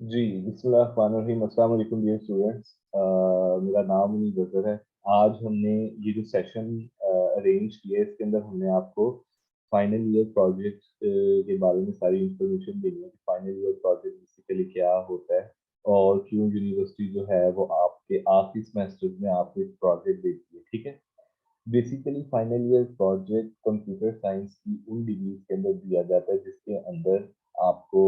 जी, बिस्मिल्लाहिर्रहमानिर्रहीम। अस्सलाम वालेकुम डियर स्टूडेंट्स। मेरा नाम मुनीब अज़हर है। आज हमने ये जो सेशन अरेंज किया है, इसके अंदर हमने आपको फाइनल ईयर प्रोजेक्ट के बारे में सारी इंफॉर्मेशन देनी है कि फाइनल ईयर प्रोजेक्ट बेसिकली क्या होता है और क्यों यूनिवर्सिटी जो है वो आपके आखिरी सेमेस्टर में आपको एक प्रोजेक्ट देती है, ठीक है? Basically final year project computer science की उन डिग्रीज के अंदर दिया जाता है जिसके अंदर आपको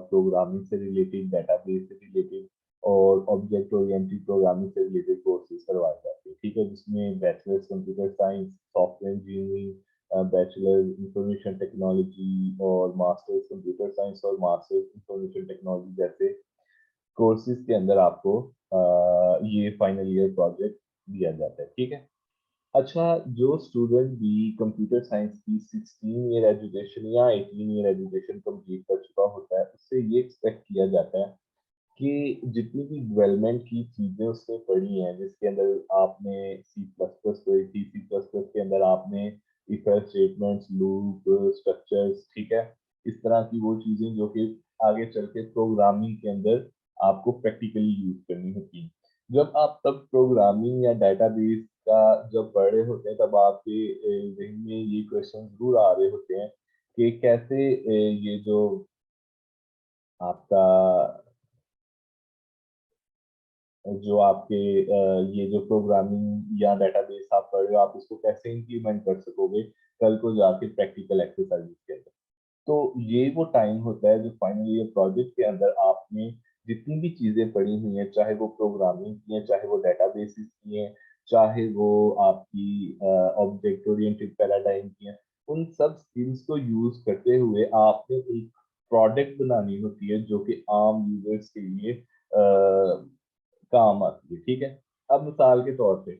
प्रोग्रामिंग से रिलेटेड, डेटाबेस से रिलेटेड और ऑब्जेक्ट ओरिएंटेड प्रोग्रामिंग से रिलेटेड कोर्सेज करवाए जाते हैं, ठीक है? जिसमें bachelors computer science, software engineering, bachelor information technology और मास्टर्स कंप्यूटर साइंस और मास्टर्स इंफॉर्मेशन टेक्नोलॉजी जैसे कोर्सेज के अंदर आपको ये फाइनल ईयर प्रोजेक्ट दिया जाता है, ठीक है? अच्छा, जो स्टूडेंट भी कंप्यूटर साइंस की 16 ईयर एजुकेशन या 18 ईयर एजुकेशन कंप्लीट कर चुका होता है, उससे ये एक्सपेक्ट किया जाता है कि जितनी भी डेवलपमेंट की चीज़ें उसने पढ़ी हैं, जिसके अंदर आपने सी प्लस प्लस पढ़ी थी, सी प्लस प्लस के अंदर आपने if else statements, loop, structures, ठीक है? इस तरह की वो चीज़ें जो कि आगे चल के प्रोग्रामिंग के अंदर आपको प्रैक्टिकली यूज़ करनी होती हैं। जब आप तब प्रोग्रामिंग या डेटाबेस का जब पढ़ रहे होते हैं, तब आपके ज़हन में ये क्वेश्चन ज़रूर आ रहे होते हैं कि कैसे ये जो आपका जो आपके ये जो प्रोग्रामिंग या डेटाबेस आप पढ़ रहे हो, आप इसको कैसे इम्प्लीमेंट कर सकोगे कल को जाके प्रैक्टिकल एक्सरसाइजेज के अंदर। तो ये वो टाइम होता है जो फाइनल ईयर प्रोजेक्ट के अंदर आपने जितनी भी चीज़ें पढ़ी हुई हैं, चाहे वो प्रोग्रामिंग की हैं, चाहे वो डेटाबेसेस की हैं, चाहे वो आपकी ऑब्जेक्ट ओरिएंटेड पैराडाइम की हैं, उन सब स्किल्स को यूज़ करते हुए आपने एक प्रोडक्ट बनानी होती है जो कि आम यूज़र्स के लिए काम आती है, ठीक है? अब मिसाल के तौर पे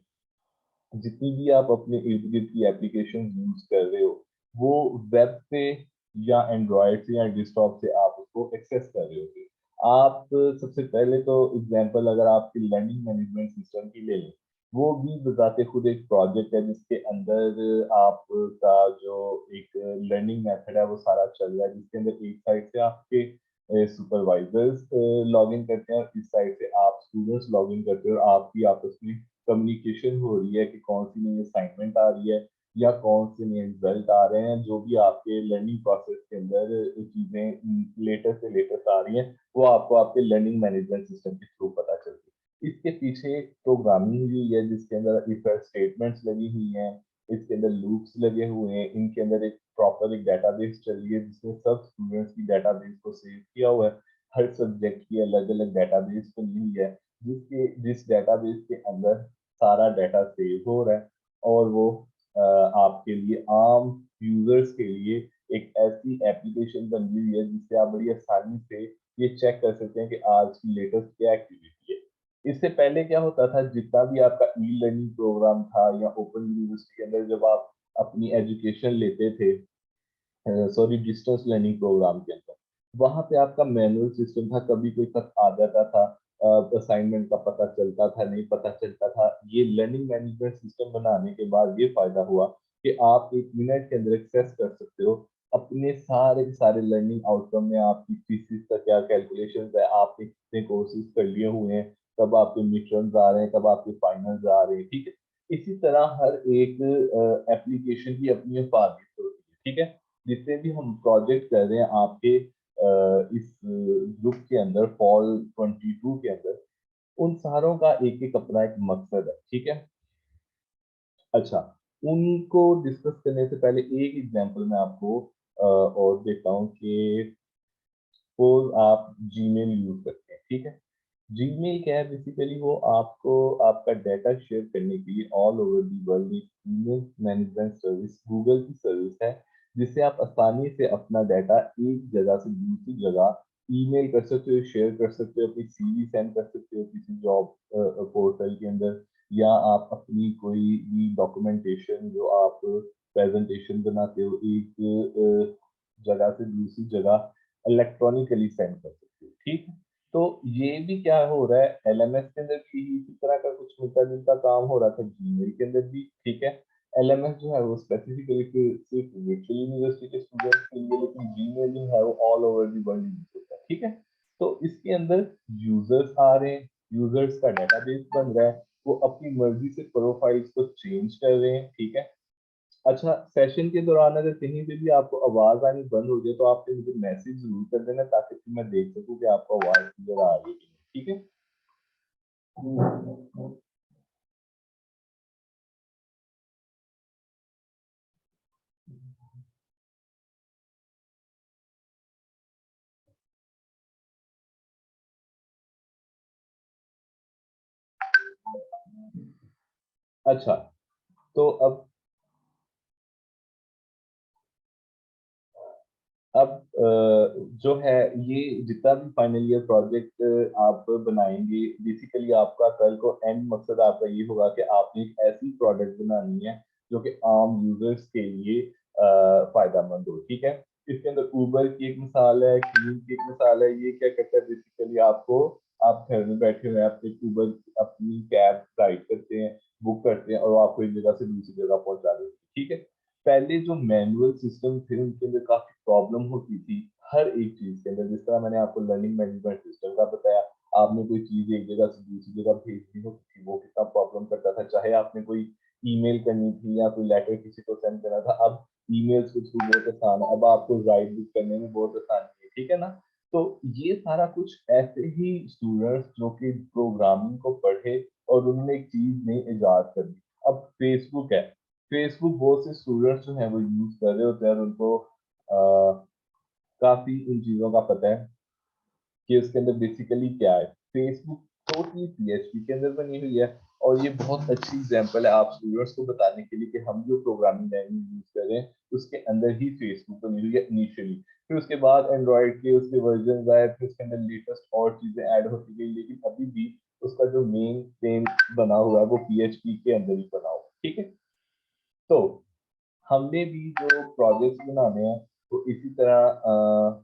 जितनी भी आप अपने इर्द-गिर्द की एप्लीकेशन यूज़ कर रहे हो, वो वेब पे या एंड्रॉयड से या डेस्कटॉप से आप उसको एक्सेस कर रहे होगे। आप सबसे पहले तो एग्ज़ाम्पल अगर आपकी लर्निंग मैनेजमेंट सिस्टम की ले लें, वो भी बज़ाते खुद एक प्रोजेक्ट है जिसके अंदर आपका जो एक लर्निंग मेथड है वो सारा चल रहा है, जिसके अंदर एक साइड से आपके सुपरवाइज़र्स लॉगिन करते हैं और इस साइड से आप स्टूडेंट्स लॉगिन करते हो और आपकी आपस में कम्युनिकेशन हो रही है कि कौन सी नई असाइनमेंट आ रही है या कौन से नए रिजल्ट आ रहे हैं, जो भी आपके लर्निंग प्रोसेस के अंदर चीज़ें लेटेस्ट से लेटेस्ट आ रही हैं, वो आपको आपके लर्निंग मैनेजमेंट सिस्टम के थ्रू पता चलती है। इसके पीछे प्रोग्रामिंग भी है जिसके अंदर इफ एल्स स्टेटमेंट्स लगी हुई हैं, इसके अंदर लूप्स लगे हुए हैं, इनके अंदर एक प्रॉपर एक डेटाबेस चल रही है जिसमें सब स्टूडेंट्स की डेटाबेस को सेव किया हुआ है। हर सब्जेक्ट की अलग-अलग डेटाबेस बनी हुई है, जिस डेटाबेस के अंदर सारा डाटा सेव हो रहा है और वो आपके लिए आम यूजर्स के लिए एक ऐसी एप्लीकेशन बन गई हुई है जिससे आप बड़ी आसानी से ये चेक कर सकते हैं कि आज की लेटेस्ट क्या एक्टिविटी है। इससे पहले क्या होता था, जितना भी आपका ई लर्निंग प्रोग्राम था या ओपन यूनिवर्सिटी के अंदर जब आप अपनी एजुकेशन लेते थे, सॉरी डिस्टेंस लर्निंग प्रोग्राम के अंदर, वहाँ पे आपका मैनुअल सिस्टम था, कभी कोई खत आ जाता था, असाइनमेंट का पता चलता था, नहीं पता चलता था। ये लर्निंग मैनेजमेंट सिस्टम बनाने के बाद ये फ़ायदा हुआ कि आप 1 मिनट के अंदर एक्सेस कर सकते हो, अपने सारे के सारे लर्निंग आउटकम में आपकी थीसिस का क्या कैलकुलेशंस है, आपने कितने कोर्सेज़ कर लिए हुए हैं, कब आपके मिड टर्म्स आ रहे हैं, कब आपके फाइनल्स आ रहे हैं, ठीक है? इसी तरह हर एक एप्लीकेशन की अपनी हिफाज़त होती है, ठीक है? जितने भी हम प्रोजेक्ट कर रहे हैं आपके इस ग्रुप के अंदर फॉल 22 के अंदर, उन सारों का एक-एक अपना एक मकसद है, ठीक है? अच्छा, उनको डिस्कस करने से पहले एक एग्ज़ाम्पल मैं आपको और देता हूँ कि सपोज़ आप जीमेल यूज़ करते हैं, ठीक है? जीमेल क्या है, बेसिकली वो आपको आपका डाटा शेयर करने के लिए ऑल ओवर द वर्ल्ड एक ईमेल मैनेजमेंट सर्विस गूगल की सर्विस है, जिससे आप आसानी से अपना डाटा एक जगह से दूसरी जगह ईमेल कर सकते हो, शेयर कर सकते हो, अपनी सीवी सेंड कर सकते हो किसी जॉब पोर्टल के अंदर, या आप अपनी कोई भी डॉक्यूमेंटेशन जो आप प्रेजेंटेशन बनाते हो एक जगह से दूसरी जगह इलेक्ट्रॉनिकली सेंड कर सकते हो, ठीक है? तो ये भी क्या हो रहा है, एलएमएस के अंदर भी इसी तरह का कुछ मिलता-जुलता काम हो रहा था जीमेल के अंदर भी, ठीक है? एलएमएस जो है वो स्पेसिफिकली सिर्फ वर्चुअल यूनिवर्सिटी के स्टूडेंट्स के लिए, लेकिन जीमेल जो है वो all over the world use होता है, ठीक है? तो इसके अंदर रहे हैं, यूजर्स का डेटाबेस बन रहा है, वो अपनी मर्जी से प्रोफाइल्स को चेंज कर रहे हैं, ठीक है। अच्छा, सेशन के दौरान अगर कहीं पे भी आपको आवाज आनी बंद हो जाए तो आपने मुझे मैसेज जरूर कर देना, ताकि फिर मैं देख सकूं कि आपको आवाज क्लियर आ रही है कि नहीं, ठीक है। अच्छा, तो अब जो है, ये जितना भी फाइनल ईयर प्रोजेक्ट आप बनाएंगे, बेसिकली आपका कल को एंड मकसद आपका ये होगा कि आपने एक ऐसी प्रोडक्ट बनानी है जो कि आम यूजर्स के लिए फायदामंद हो, ठीक है। इसके अंदर उबर की एक मिसाल है, क्लीन की एक मिसाल है। ये क्या करता है, बेसिकली आपको, आप घर में बैठे हुए आप एक उबर अपनी कैब राइड करते हैं, बुक करते हैं, और वो आपको एक जगह से दूसरी जगह पहुंचा देते हैं, ठीक है। पहले जो मैनुअल सिस्टम थे उनके अंदर काफी प्रॉब्लम होती थी हर एक चीज के अंदर। जिस तरह मैंने आपको लर्निंग मैनेजमेंट सिस्टम का बताया, आपने कोई चीज एक जगह से दूसरी जगह भेजनी होती थी, वो कितना प्रॉब्लम करता था। चाहे आपने कोई ईमेल करनी थी या कोई लेटर किसी को सेंड करना था, अब ईमेल्स के थ्रू बहुत आसान है, अब आपको राइट बुक करने में बहुत आसानी है, ठीक है ना। तो ये सारा कुछ ऐसे ही स्टूडेंट्स जो कि प्रोग्रामिंग को पढ़े और उन्होंने एक चीज नई इजाद कर दी। अब फेसबुक है, फेसबुक बहुत से स्टूडेंट्स जो हैं वो यूज कर रहे होते हैं, और उनको काफी इन चीजों का पता है कि उसके अंदर बेसिकली क्या है। फेसबुक टोटली पीएचपी के अंदर बनी हुई है, और ये बहुत अच्छी एग्जांपल है आप स्टूडेंट्स को बताने के लिए कि हम जो प्रोग्रामिंग लैंग्वेज यूज कर रहे हैं उसके अंदर ही फेसबुक बनी हुई है इनिशियली। फिर उसके बाद एंड्रॉइड के उसके वर्जन आए, फिर उसके अंदर लेटेस्ट और चीजें ऐड होती गई, लेकिन अभी भी उसका जो मेन पेन बना हुआ है वो पीएचपी के अंदर ही बना हुआ है, ठीक है। तो हमने भी जो प्रोजेक्ट्स बनाने हैं वो इसी तरह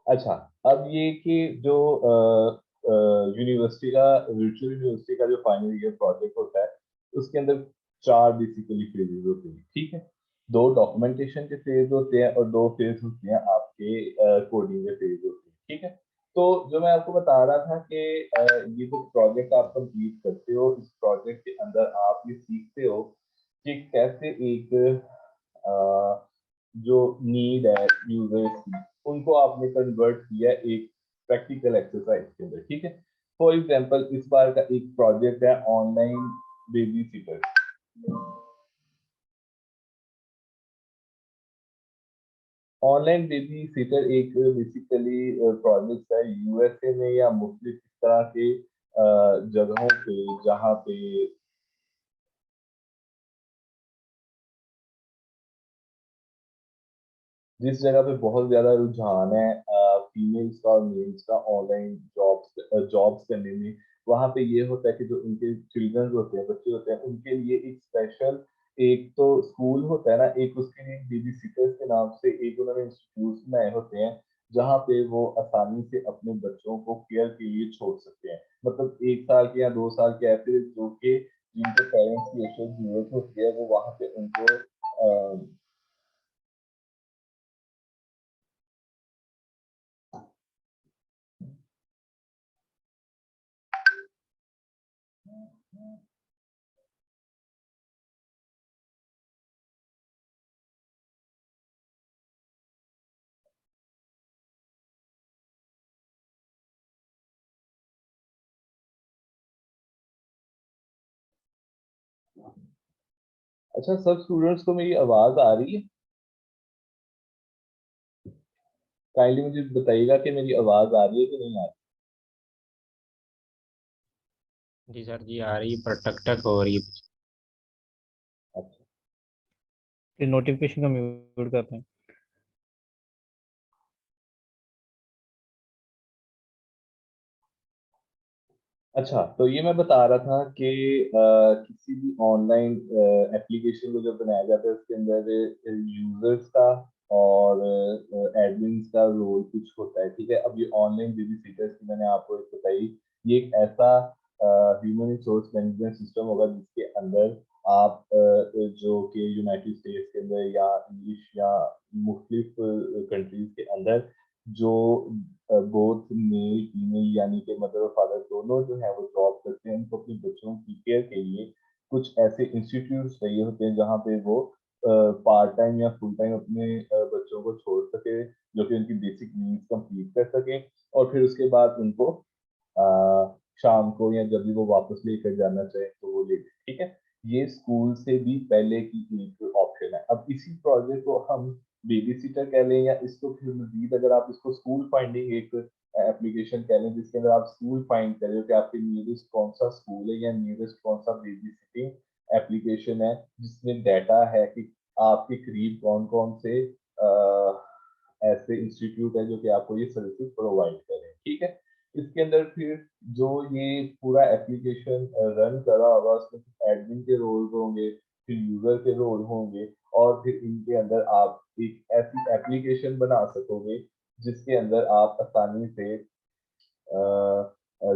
अच्छा, अब ये कि जो यूनिवर्सिटी का, वर्चुअल यूनिवर्सिटी का जो फाइनल ईयर प्रोजेक्ट होता है, उसके अंदर चार बेसिकली फेजेस होते हैं, ठीक है। दो डॉक्यूमेंटेशन के फेज होते हैं और दो फेज होते हैं आपके कोडिंग के फेज होते हैं, ठीक है। तो जो मैं आपको बता रहा था कि ये जो प्रोजेक्ट आप कंप्लीट करते हो, इस प्रोजेक्ट के अंदर आप ये सीखते हो कि कैसे एक जो नीड है यूजर्स की, उनको आपने कन्वर्ट किया एक प्रैक्टिकल एक्सरसाइज के अंदर, ठीक है। फॉर एग्जांपल, इस बार का एक प्रोजेक्ट है online baby sitter. Online baby sitter एक बेसिकली प्रोजेक्ट है यूएसए में या मुख्तलिफ इस तरह के जगहों पे, जहाँ पे जिस जगह पे बहुत ज्यादा रुझान है फीमेल्स का और मेल्स का ऑनलाइन जॉब्स करने में, वहाँ पे ये होता है कि जो उनके चिल्ड्रंस होते हैं, बच्चे होते हैं, उनके लिए एक स्पेशल, एक तो स्कूल होता है ना, एक उसके लिए बेबी सिटर्स के नाम से एक उन्होंने इंस्टीट्यूट बनाए होते हैं, जहाँ पे वो आसानी से अपने बच्चों को केयर के लिए छोड़ सकते हैं। मतलब 1 साल के या 2 साल के ऐसे जो कि जिनके पेरेंट्स की एक्चुअल जरूरत होती है, वो वहाँ पे उनको अच्छा, सब स्टूडेंट्स को मेरी आवाज आ रही है? काइंडली मुझे बताइएगा कि मेरी आवाज आ रही है कि नहीं आ जी सर जी, आ रही है पर टक टक हो रही है। रही? अच्छा। फिर नोटिफिकेशन का म्यूट करते हैं। अच्छा, तो ये मैं बता रहा था कि किसी भी ऑनलाइन एप्लीकेशन को जब बनाया जाता है उसके अंदर यूजर्स का और एडमिन्स का रोल कुछ होता है, ठीक है। अब ये ऑनलाइन बेबीसिटर्स की मैंने आपको एक बताई, ये एक ऐसा ह्यूमन रिसोर्स मैनेजमेंट सिस्टम होगा जिसके अंदर आप जो कि यूनाइटेड स्टेट्स के अंदर या इंग्लिश या मुख्तलिफ कंट्रीज के अंदर जो बोथ मेल फीमेल यानी कि मदर और फादर दोनों जो है वो जॉब करते हैं, उनको अपने बच्चों की केयर के लिए कुछ ऐसे इंस्टीट्यूट चाहिए होते हैं जहाँ पे वो पार्ट टाइम या फुल टाइम अपने बच्चों को छोड़ सके, जो कि उनकी बेसिक नीड्स कंप्लीट कर सके, और फिर उसके बाद उनको शाम को या जब भी वो वापस लेकर जाना चाहे तो वो ले ले, ठीक है। ये स्कूल से भी पहले की एक ऑप्शन है। अब इसी प्रोजेक्ट को हम बेबी सीटर कह लें, या इसको फिर मजीद अगर आप इसको स्कूल फाइंडिंग एक एप्लीकेशन कह लें, जिसके अंदर आप स्कूल फाइंड कर रहे हो कि आपके नियरेस्ट कौन सा स्कूल है या नियरेस्ट कौन सा बेबी सिटिंग एप्लीकेशन है जिसमें डाटा है कि आपके करीब कौन कौन से ऐसे इंस्टीट्यूट है जो कि आपको ये सर्विसेज प्रोवाइड करें, ठीक है। इसके अंदर फिर जो ये पूरा एप्लीकेशन रन कर रहा होगा उसमें एडमिन के रोल होंगे, फिर यूजर के रोल होंगे, और फिर इनके अंदर आप एक ऐसी एप्लीकेशन बना सकोगे जिसके अंदर आप आसानी से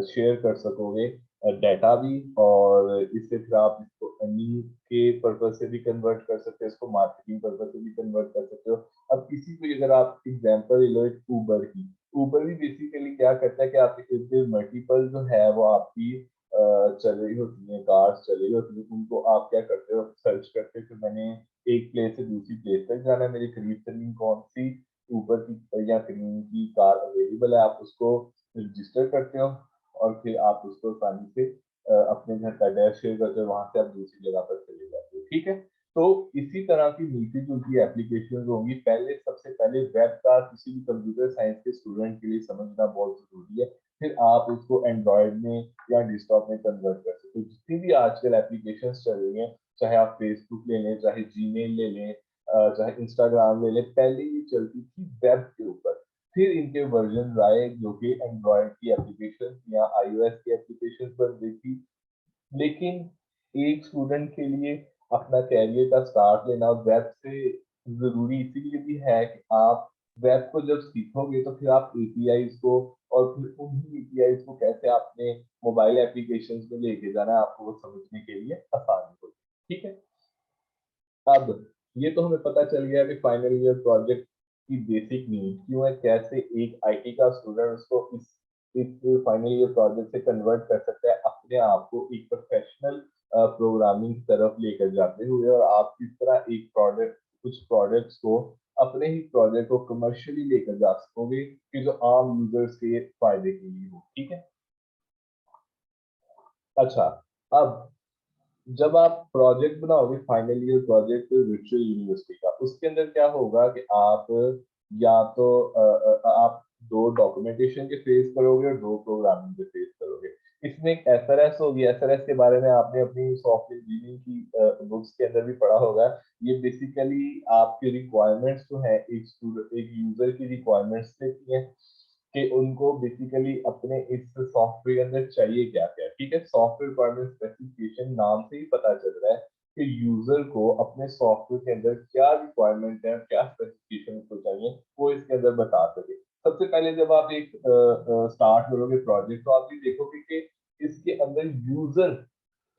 शेयर कर सकोगे डाटा भी, और इससे फिर आप इसको अर्निंग के पर्पज से भी कन्वर्ट कर सकते हो, इसको मार्केटिंग पर्पज से भी कन्वर्ट कर सकते हो। अब किसी को अगर आप एग्जांपल ले लो एक ऊबर की, ऊबर भी बेसिकली क्या करता है कि आपके इर्द गिर्द मल्टीपल जो है वो आपकी चल रही होती है, कार्स चल रही होती है, उनको आप क्या करते हो, सर्च करते हो कि मैंने एक प्लेस से दूसरी प्लेस तक जाना है, मेरे करीब तरीन कौन सी ऊबर की या क्रीम की कार अवेलेबल है, आप उसको रजिस्टर करते हो, और फिर आप उसको आसानी से अपने घर का एड्रेस शेयर करते हो, वहां से आप दूसरी जगह पर चले जाते हो, ठीक है। तो इसी तरह की मिलती जुलती एप्लीकेशन होंगी। पहले सबसे पहले वेब का किसी भी कंप्यूटर साइंस के स्टूडेंट के लिए समझना बहुत जरूरी है, फिर आप उसको एंड्रॉयड में या डेस्कटॉप में कन्वर्ट कर सकते हो। जितनी भी आजकल एप्लीकेशन चल रही हैं, चाहे आप फेसबुक ले लें, चाहे जीमेल ले लें, चाहे इंस्टाग्राम ले लें, पहले ये चलती थी वेब के ऊपर, फिर इनके वर्जन आए जो कि एंड्रॉयड की एप्लीकेशन या आईओएस की एप्लीकेशन बन गई थी। लेकिन एक स्टूडेंट के लिए अपना कैरियर का स्टार्ट लेना वेब से जरूरी इसीलिए भी है कि आप वेब को जब सीखोगे तो फिर आप एपीआईज को, और फिर उन्हीं एपीआईज को कैसे आपने मोबाइल एप्लीकेशंस में लेके जाना है, आपको वो समझने के लिए आसानी होगी, ठीक है। अब ये तो हमें पता चल गया कि फाइनल ईयर प्रोजेक्ट की बेसिक नीड क्यों है, कैसे एक आईटी का स्टूडेंट उसको इस फाइनल ईयर प्रोजेक्ट से कन्वर्ट कर सकता है अपने आप को एक प्रोफेशनल प्रोग्रामिंग तरफ लेकर जाते हुए, और आप किस तरह एक प्रोडक्ट कुछ प्रोडक्ट्स को अपने ही प्रोजेक्ट को कमर्शियली लेकर जा सकोगे कि जो आम यूजर्स के फायदे के लिए हो, ठीक है। अच्छा, अब जब आप प्रोजेक्ट बनाओगे final year project virtual university का, उसके अंदर क्या होगा कि आप या तो आप दो डॉक्यूमेंटेशन के फेस करोगे और दो प्रोग्रामिंग के फेस करोगे। इसमें एक एसआरएस होगी, एसआरएस के बारे में आपने अपनी सॉफ्टवेयर इंजीनियरिंग की बुक्स के अंदर भी पढ़ा होगा। ये बेसिकली आपकी रिक्वायरमेंट्स जो है एक स्टूडेंट एक यूजर की रिक्वायरमेंट्स लेती है कि उनको बेसिकली अपने इस सॉफ्टवेयर के अंदर चाहिए क्या क्या, ठीक है। सॉफ्टवेयर रिक्वायरमेंट स्पेसिफिकेशन नाम से ही पता चल रहा है कि यूजर को अपने सॉफ्टवेयर के अंदर क्या रिक्वायरमेंट है, क्या स्पेसिफिकेशन उसको चाहिए, वो इसके अंदर बता सके। सबसे पहले जब आप एक स्टार्ट करोगे प्रोजेक्ट, तो आप ये देखोगे कि इसके अंदर यूजर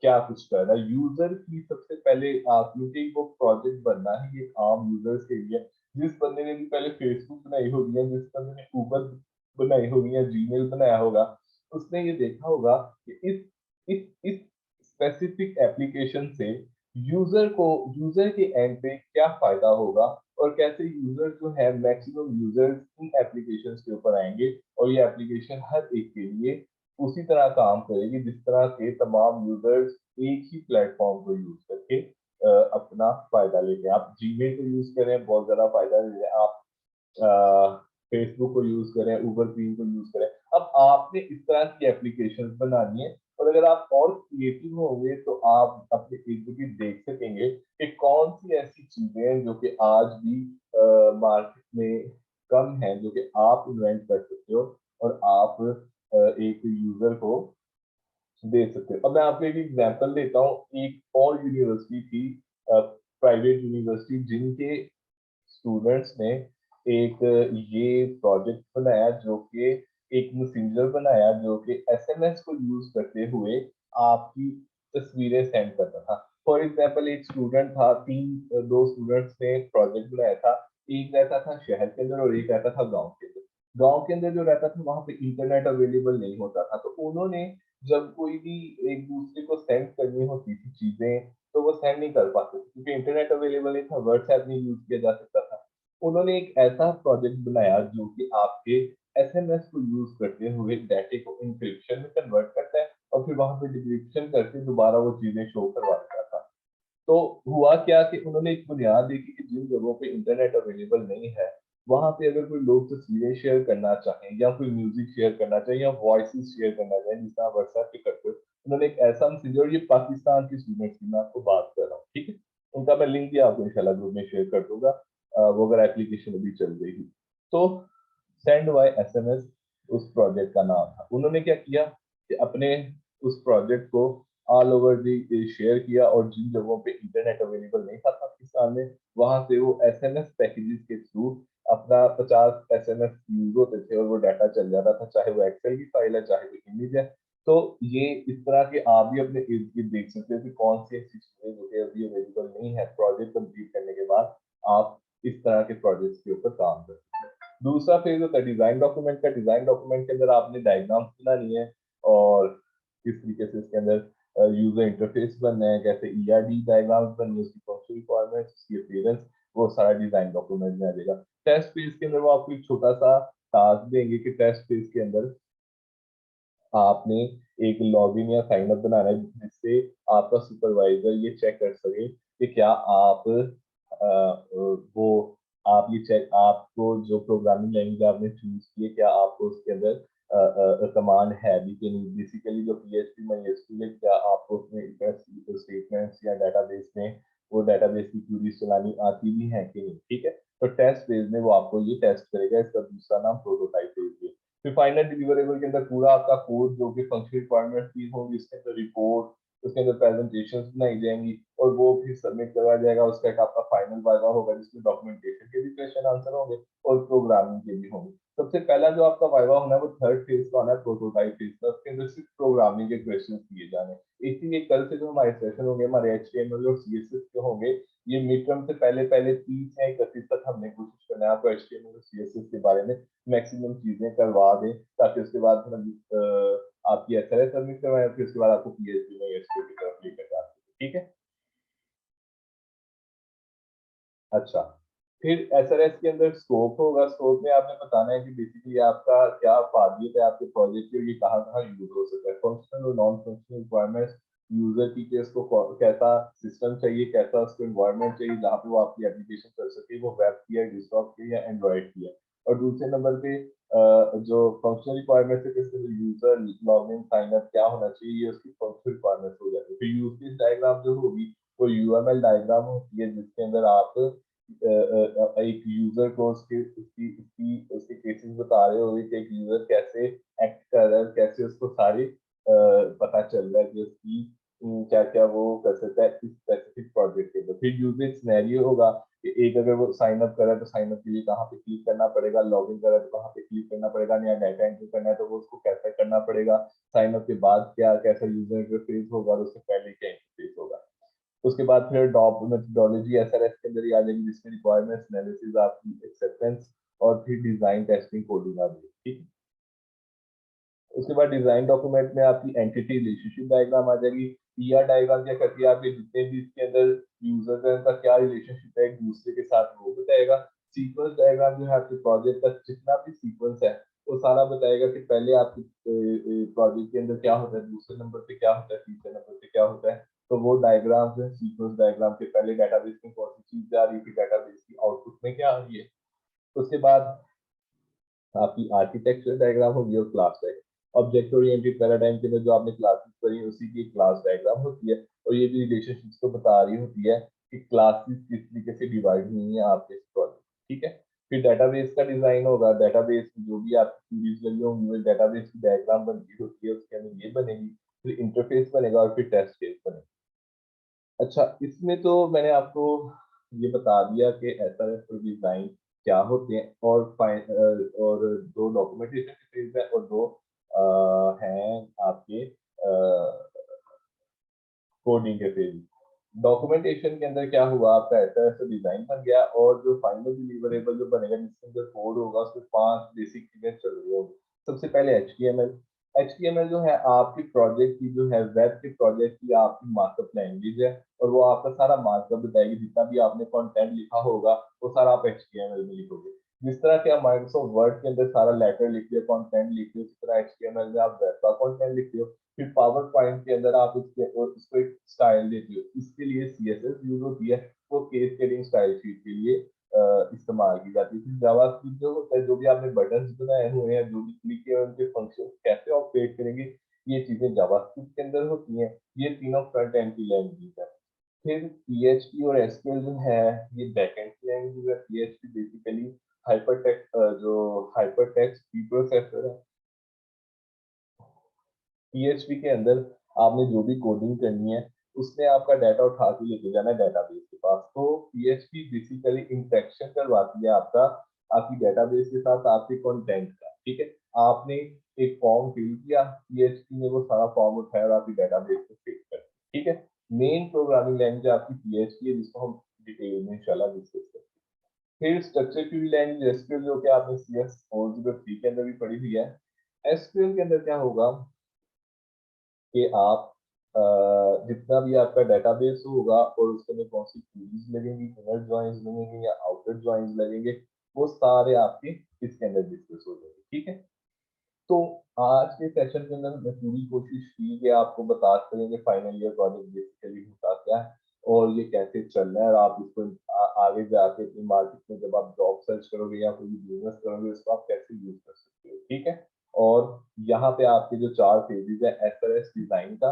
क्या कुछ कर रहा है। यूजर की सबसे पहले आप, क्योंकि वो प्रोजेक्ट बनना ही एक आम यूजर्स के लिए, जिस बंदे ने भी पहले फेसबुक बनाई होगी, या जिस बंदे ने गूगल बनाई होगी या जीमेल बनाया होगा, उसने ये देखा होगा कि इस स्पेसिफिक एप्लीकेशन से यूजर के एंड पे क्या फायदा होगा, और कैसे यूजर जो है मैक्सिमम यूजर्स इन एप्लीकेशंस के ऊपर आएंगे, और ये एप्लीकेशन हर एक के लिए उसी तरह काम करेगी जिस तरह के तमाम यूजर्स एक ही प्लेटफॉर्म को यूज करके अपना फायदा लेते हैं। आप जीमेल को यूज करें, बहुत ज्यादा फायदा ले रहे हैं, आप फेसबुक को यूज करें, ऊबर क्वीन को यूज करें। अब आपने इस तरह की एप्लीकेशन बनानी है, और अगर आप और क्रिएटिव होंगे तो आप अपने इर्द गिर्द देख सकेंगे कि कौन सी ऐसी चीजें हैं जो कि आज भी मार्केट में कम है, जो कि आप इन्वेंट कर सकते हो, और आप एक यूजर को दे सकते हो। अब मैं आपको एक एग्जांपल देता हूँ। एक और यूनिवर्सिटी थी, प्राइवेट यूनिवर्सिटी, जिनके स्टूडेंट्स ने एक ये प्रोजेक्ट बनाया जो कि एक मैसेंजर बनाया जो कि एसएमएस को यूज करते हुए आपकी तस्वीरें सेंड करता था। फॉर एग्जांपल एक स्टूडेंट था, दो स्टूडेंट्स ने प्रोजेक्ट बनाया था। एक रहता था शहर के अंदर और एक रहता था गांव के अंदर। गांव के अंदर जो रहता था वहां पे इंटरनेट अवेलेबल नहीं होता था, तो उन्होंने जब कोई भी एक दूसरे को सेंड करनी होती थी चीजें, तो वो सेंड नहीं कर पाते थे क्योंकि इंटरनेट अवेलेबल नहीं था, व्हाट्सएप नहीं यूज किया जा सकता था। उन्होंने एक ऐसा प्रोजेक्ट बनाया जो कि आपके एसएमएस को यूज करते हुए डाटे को इंक्रिप्शन में कन्वर्ट करता है और फिर वहां पे डिक्रिप्शन करके दोबारा वो चीजें शो करवा देता था। तो हुआ क्या कि उन्होंने एक बुनियाद देखी कि जिन जगहों पे इंटरनेट अवेलेबल नहीं है, वहां पे अगर कोई लोग तस्वीरें शेयर करना चाहें या कोई म्यूजिक शेयर करना चाहें या वॉइसेस शेयर करना चाहें जिस तरह व्हाट्सएप पे करते हो, उन्होंने एक ऐसा मैसेंजर, ये पाकिस्तान की स्टूडेंट्स की मैं आपको बात कर रहा हूँ, ठीक है। उनका मैं लिंक भी आपको इंशाल्लाह ग्रुप में शेयर कर दूंगा, वो अगर एप्लीकेशन अभी चल रही है तो। सेंड बाय एसएमएस उस प्रोजेक्ट का नाम था। उन्होंने क्या किया कि अपने उस प्रोजेक्ट को ऑल ओवर दी शेयर किया और जिन जगहों पे इंटरनेट अवेलेबल नहीं था पाकिस्तान में, वहां से वो एसएमएस पैकेजेस के थ्रू अपना 50 एसएमएस यूज होते थे और वो डाटा चल जाता था, चाहे वो एक्सेल की फाइल है चाहे वो इमेज है। तो ये इस तरह के आप भी अपने इर्द गिर्द देख सकते हो कि कौन सी ऐसी चीजें जो कि अभी अवेलेबल नहीं है, प्रोजेक्ट कंप्लीट करने के बाद आप इस तरह के प्रोजेक्ट्स के ऊपर काम कर सकते हैं। दूसरा फेज होता है डिजाइन डॉक्यूमेंट का। डिजाइन डॉक्यूमेंट के अंदर आपने डायग्राम्स बनानी है और किस तरीके से इसके अंदर यूजर इंटरफेस बनना है, कैसे ईआरडी डायग्राम्स बननी है, उसकी फंक्शनल रिक्वायरमेंट्स, उसकी अपीयरेंस, वो सारा डिजाइन डॉक्यूमेंट में आ जाएगा। टेस्ट फेज के अंदर वो आपको एक छोटा सा टास्क देंगे कि टेस्ट फेज के अंदर आपने एक लॉगिन या साइन अप बनाना है जिससे आपका सुपरवाइजर ये चेक कर सके कि क्या आप वो आप ये चेक, आपको जो प्रोग्रामिंग लैंग्वेज आपने चूज की है क्या आपको उसके अंदर कमांड है भी कि नहीं। बेसिकली जो पीएचपी में एसक्यूएल है, क्या आपको उसमें स्टेटमेंट्स या डेटाबेस में वो डेटाबेस की क्वेरीज चलानी आती भी है कि नहीं, ठीक है। तो टेस्ट फेज में वो आपको ये टेस्ट करेगा। इसका दूसरा नाम प्रोटोटाइप फेज है। फिर फाइनल डिलीवरेबल के अंदर पूरा आपका कोड जो कि फंक्शनल रिक्वायरमेंट की होगी, उसके अंदर रिपोर्ट, उसके अंदर प्रेजेंटेशन बनाई जाएंगी और वो फिर सबमिट करवाया जाएगा। उसका एक आपका फाइनल वाइवा होगा जिसमें डॉक्यूमेंटेशन के भी क्वेश्चन आंसर होंगे और प्रोग्रामिंग के भी होंगे। सबसे पहला जो आपका वाइवा होना है वो थर्ड फेज का होना है, प्रोटोटाइप फेज का। उसके अंदर सिर्फ प्रोग्रामिंग के क्वेश्चन किए जाने। इसीलिए कल से जो हमारे सेशन होंगे, हमारे एचटीएमएल और सीएसएस के होंगे, ये मिड टर्म से पहले पहले 30 या 31 तक हमने कोशिश करना है आपको एचटीएमएल और सीएसएस के बारे में मैक्सिमम चीजें करवा दें, ताकि उसके बाद फिर आपकी एसएलएस सबमिट करवाएं, फिर उसके बाद आपको पीएचडी में एसक्यूएल की तरफ लेकर जा सके, ठीक है। अच्छा, फिर एसएलएस के अंदर स्कोप होगा। स्कोप में आपने बताना है कि बेसिकली आपका क्या फादियत है आपके प्रोजेक्ट की और ये कहाँ कहाँ यूज हो सकता है। फंक्शनल और नॉन फंक्शनल रिक्वायरमेंट्स, यूजर की केस को कैसा सिस्टम चाहिए, कैसा उसको इन्वायरमेंट चाहिए जहाँ पे वो आपकी एप्लीकेशन कर सके, वो वेब की है, डेस्कटॉप की या एंड्रॉइड की है। और दूसरे नंबर पे जो फंक्शनल रिक्वायरमेंट है किसी यूजर लॉगिन साइन अप क्या होना चाहिए, ये उसकी फंक्शनल रिक्वायरमेंट हो जाती है। फिर यूज केस डायग्राम जो होगी वो यूएमएल डायग्राम होती है जिसके अंदर आप एक यूजर को उसके उसकी उसकी उसके केसेस बता रहे होंगे कि एक यूजर कैसे एक्ट कर रहा है, कैसे उसको सारी पता चल रहा है कि उसकी क्या क्या वो कर सकता है इस स्पेसिफिक प्रोजेक्ट के अंदर। फिर यूजर सिनेरियो होगा कि एक अगर वो साइन अप कर रहा है तो साइन अप के लिए कहाँ पे क्लिक करना पड़ेगा, लॉग इन कर रहा है तो कहाँ पे क्लिक करना पड़ेगा, नया डाटा एंट्री करना है तो वो उसको कैसे करना पड़ेगा, साइन अप के बाद क्या कैसा यूजर इंटरफेस होगा और उससे पहले क्या इंटरफेस होगा। उसके बाद फिर डॉप मेथोडोलॉजी एसआरएस के अंदर ही आ जाएगी जिसमें रिक्वायरमेंट्स एनालिसिस, आपकी एक्सेप्टेंस और फिर डिजाइन टेस्टिंग कोडिंग आ जाएगी, ठीक है। उसके बाद डिजाइन डॉक्यूमेंट में आपकी एंटिटी रिलेशनशिप डायग्राम आ जाएगी। पीआर डायग्राम क्या करती है, आपके जितने भी इसके अंदर यूजर्स हैं उनका क्या रिलेशनशिप है एक दूसरे के साथ वो बताएगा। सीक्वेंस डायग्राम जो है आपके प्रोजेक्ट का जितना भी सीक्वेंस है वो सारा बताएगा कि पहले आपके प्रोजेक्ट के अंदर क्या होता है, दूसरे नंबर पे क्या होता है, तीसरे नंबर पे क्या होता है। तो वो डायग्राम जो है सीक्वेंस डायग्राम के पहले डेटाबेस में कौन सी चीज जा रही है, डेटाबेस की आउटपुट में क्या आ रही है। उसके बाद आपकी आर्किटेक्चर डायग्राम होगी और class diagram. Object oriented paradigm के अंदर जो आपने क्लासेस पढ़ी उसी की क्लास डायग्राम होती है और ये भी रिलेशनशिप्स को बता रही होती है कि क्लासेस किस तरीके से डिवाइड हुई हैं आपके इस प्रोजेक्ट, ठीक है। फिर डेटाबेस का डिजाइन होगा। डेटाबेस जो भी आपकी क्वेरीज लगी होंगी वो डेटाबेस की डायग्राम बनती होती है, उसके अंदर ये बनेगी। फिर इंटरफेस बनेगा और फिर टेस्ट केस बनेगा। अच्छा, इसमें तो मैंने आपको ये बता दिया कि एसआरएस और डिजाइन क्या होते हैं, और दो डॉक्यूमेंटेशन के फेज है और दो हैं आपके कोडिंग के फेज। डॉक्यूमेंटेशन के अंदर क्या हुआ, आपका ऐसा ऐसा डिजाइन बन गया और जो फाइनल डिलीवरेबल जो बनेगा जिसके अंदर कोड होगा उसमें 5 बेसिक चीजें चल रही होंगी। सबसे पहले एचटीएमएल जो है आपकी प्रोजेक्ट की जो है वेब के प्रोजेक्ट की आपकी मार्कअप लैंग्वेज है, और वो आपका सारा मार्कअप बताएगी। जितना भी आपने कंटेंट लिखा होगा वो सारा आप एचटीएमएल में लिखोगे। जिस तरह के आप माइक्रोसॉफ्ट वर्ड के अंदर सारा लेटर लिखते हो, कंटेंट लिखते हो, उसी तरह एचटीएमएल में आप वेब का कंटेंट लिखते हो। फिर पावर पॉइंट के अंदर आप उसको एक स्टाइल देते हो, इसके लिए सीएसएस यूज होती है, वो केस शेडिंग स्टाइल शीट के लिए इस्तेमाल की जाती है। फिर जावास्क्रिप्ट जो होता है, जो भी आपने बटन्स बनाए हुए हैं, जो भी क्लिक किए उनके फंक्शन कैसे ऑपरेट करेंगे, ये चीजें जावास्क्रिप्ट के अंदर होती हैं। ये तीनों फ्रंट एंड की लैंग्वेज है। फिर पीएचपी और एसक्यूएल जो है ये बैकएंड की लैंग्वेज है। पीएचपी बेसिकली हाइपरटेक्स्ट प्रीप्रोसेसर है। पीएचपी के अंदर आपने जो भी कोडिंग करनी है उसमें आपका डाटा उठा के लेके जाना है डेटाबेस के पास। तो पीएचपी बेसिकली इंटरेक्शन करवाती है आपकी डेटाबेस के साथ, आपके कंटेंट का। ठीक है, आपने एक फॉर्म फिल किया, पीएचपी ने वो सारा फॉर्म उठाया और आपकी डेटाबेस में फिट कर। ठीक है, मेन प्रोग्रामिंग लैंग्वेज आपकी पीएचपी है, जिसको हम डिटेल में इंशाल्लाह डिस्कस करेंगे। फिर स्ट्रक्चर क्वेरी लैंग्वेज एसक्यूएल, जो कि आपने सीएस 403 के अंदर भी पढ़ी हुई है। एसक्यूएल के अंदर क्या होगा कि आप जितना भी आपका डेटाबेस होगा और उसके अंदर कौन सी क्वेरीज लगेंगी, इनर जॉइंस लगेंगे या आउटर जॉइंस लगेंगे, वो सारे आपके इसके अंदर डिस्कस हो जाएंगे। ठीक है, तो आज के सेशन के अंदर मैं पूरी कोशिश की कि आपको बता सकेंगे फाइनल ईयर प्रोजेक्ट बेसिकली होता क्या है और ये कैसे चल रहा है, और आप इसको आगे जाके अपनी मार्केट में जब आप जॉब सर्च करोगे या कोई बिजनेस करोगे उसको आप कैसे यूज कर सकते हो। ठीक है, और यहाँ पे आपके जो 4 फेजेस है, एसआरएस डिजाइन का,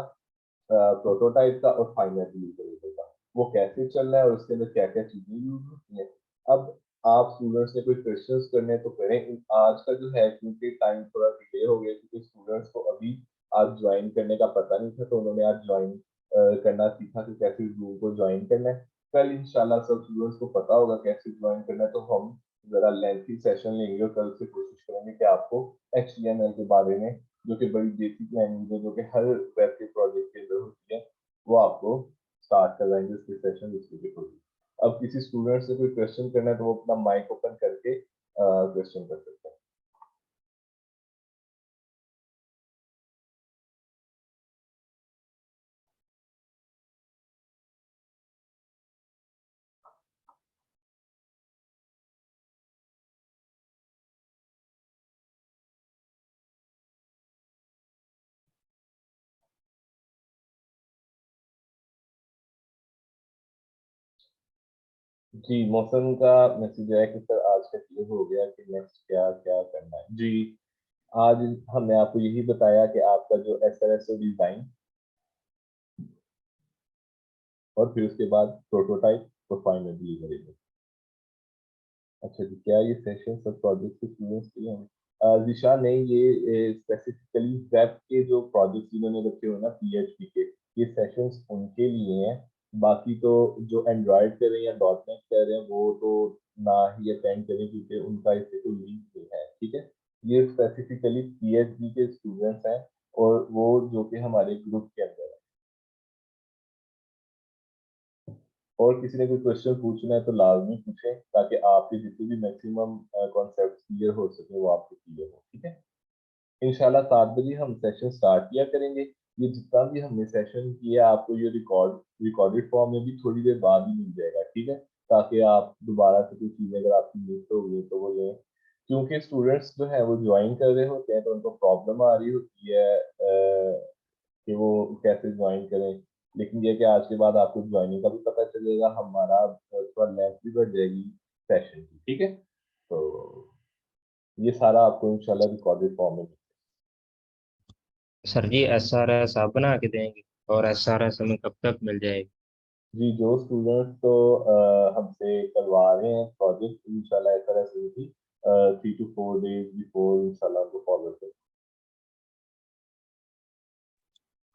प्रोटोटाइप का और फाइनल डिलीवरेबल का, वो कैसे चल रहा है और उसके अंदर क्या क्या चीजें यूज होती हैं। अब आप स्टूडेंट्स ने कोई क्वेश्चंस करने हैं तो करें। आज का जो है क्योंकि टाइम थोड़ा डिले हो गया, क्योंकि स्टूडेंट्स को अभी आज ज्वाइन करने का पता नहीं था, तो उन्होंने आज ज्वाइन करना सीखा कि कैसे जूम को ज्वाइन करना है। कल इंशाल्लाह सब स्टूडेंट्स को पता होगा कैसे ज्वाइन करना है, तो हम जरा लेंथी सेशन लेंगे और कल से कोशिश करेंगे कि आपको एचटीएमएल के बारे में, जो कि बड़ी बेसिक लैंग्वेज है, जो कि हर वेब के प्रोजेक्ट के अंदर होती है, वो आपको स्टार्ट करवाएंगे उसके सेशन इसके लिए। अब किसी स्टूडेंट से कोई क्वेश्चन करना है तो वो अपना माइक ओपन करके क्वेश्चन कर सकते हैं। जी, मौसम का मैसेज है कि सर आज का क्लियर हो गया कि नेक्स्ट क्या क्या करना है। जी, आज हमने आपको यही बताया कि आपका जो एसआरएस डिजाइन और फिर उसके बाद प्रोटोटाइप और फाइनल डिलीवरी। अच्छा जी, क्या ये सेशन सब प्रोजेक्ट के स्टूडेंट्स के लिए हैं? दिशा नहीं, ये स्पेसिफिकली वेब के जो प्रोजेक्ट्स जिन्होंने रखे हुए ना पीएचपी के, ये सेशंस उनके लिए हैं। बाकी तो जो एंड्रॉयड कर रहे हैं या डॉट नेट कर रहे हैं वो तो ना ही अटेंड करें, क्योंकि उनका इससे कोई लिंक नहीं है। ठीक है, ये स्पेसिफिकली पीएचडी के स्टूडेंट्स हैं और वो जो कि हमारे ग्रुप के अंदर है। और किसी ने कोई क्वेश्चन पूछना है तो लाजमी पूछें, ताकि आपके जितने भी मैक्सिमम कॉन्सेप्ट क्लियर हो सके वो आपको क्लियर हो। ठीक है, इंशाल्लाह 7 बजे हम सेशन स्टार्ट किया करेंगे। ये जितना भी हमने सेशन किया आपको ये रिकॉर्डेड फॉर्म में भी थोड़ी देर बाद ही मिल जाएगा। ठीक है, ताकि आप दोबारा से कोई चीज़ें अगर आपकी मिस हो गई तो वो लें, क्योंकि स्टूडेंट्स जो है वो ज्वाइन कर रहे होते हैं तो उनको प्रॉब्लम आ रही होती है कि वो कैसे ज्वाइन करें। लेकिन ये कि आज के बाद आपको ज्वाइनिंग का भी पता चलेगा, हमारा थोड़ा लेंथ भी बढ़ जाएगी सेशन की। ठीक है, तो ये सारा आपको इंशाल्लाह रिकॉर्डेड फॉर्म में। सर जी एसआरएस आप बना के देंगे और एसआरएस हमें कब तक मिल जाएगी? जी, जो स्टूडेंट्स तो हमसे करवा रहे हैं प्रोजेक्ट, इंशाल्लाह ऐसा ऐसे ही 3 to 4 days बिफोर इंशाल्लाह उनको फॉरवर्ड करें।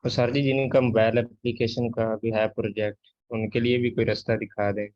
और सर जी जिनका मोबाइल एप्लीकेशन का भी है प्रोजेक्ट, उनके लिए भी कोई रास्ता दिखा दें।